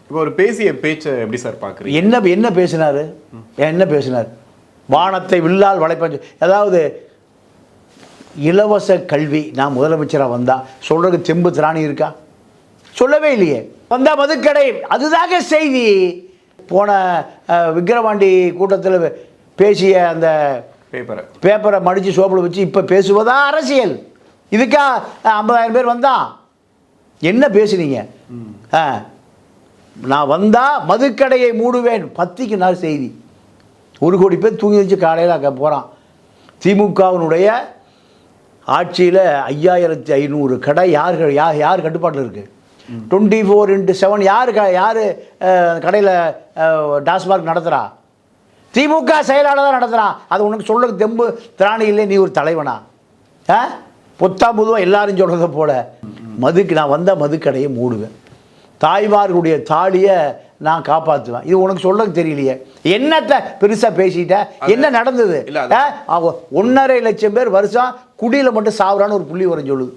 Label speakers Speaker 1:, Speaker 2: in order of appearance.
Speaker 1: இப்போ ஒரு பேசிய பேச்சை எப்படி சார் பார்க்குறீங்க?
Speaker 2: என்ன பேசினார்? என்ன பேசினார்? வானத்தை வில்லால் வளைப்பஞ்சு, அதாவது இலவச கல்வி. நான் முதலமைச்சராக வந்தா சொல்கிறதுக்கு தெம்பு திராணி இருக்கா? சொல்லவே இல்லையே. வந்தா மதுக்கடை, அதுதாங்க செய்தி. போன விக்கிரவாண்டி கூட்டத்தில் பேசிய அந்த பேப்பரை மடித்து சோப்பில் வச்சு இப்போ பேசுவதா அரசியல்? இதுக்கா 50,000 பேர் வந்தான்? என்ன பேசுனீங்க? நான் வந்தால் மதுக்கடையை மூடுவேன், 10க்கு நாள் செய்தி. 1 கோடி பேர் தூங்கி வச்சு காலையில் அங்கே போகிறான். திமுகவினுடைய ஆட்சியில் 5500 கடை யார் கட்டுப்பாட்டில் இருக்குது? 24/7 யார் கடையில் டாஸ்மார்க் நடத்துகிறா? திமுக செயலாளர் தான் நடத்துகிறான். அது உனக்கு சொல்கிறதுக்கு தெம்பு திராணி இல்லை. நீ ஒரு தலைவனா? பொத்தாம் பொதுவாக எல்லாரும் சொல்கிறத போல நான் வந்தால் மதுக்கடையை மூடுவேன், தாய்மார்களுடைய தாலியை நான் காப்பாற்றுவேன். இது உனக்கு சொல்ல தெரியலையே. என்னத்தை பெருசாக பேசிட்ட? என்ன நடந்தது? 1.5 லட்சம் பேர் வருஷம் குடியில் மட்டும் சாவுறான்னு ஒரு புள்ளி வரும் சொல்லுது.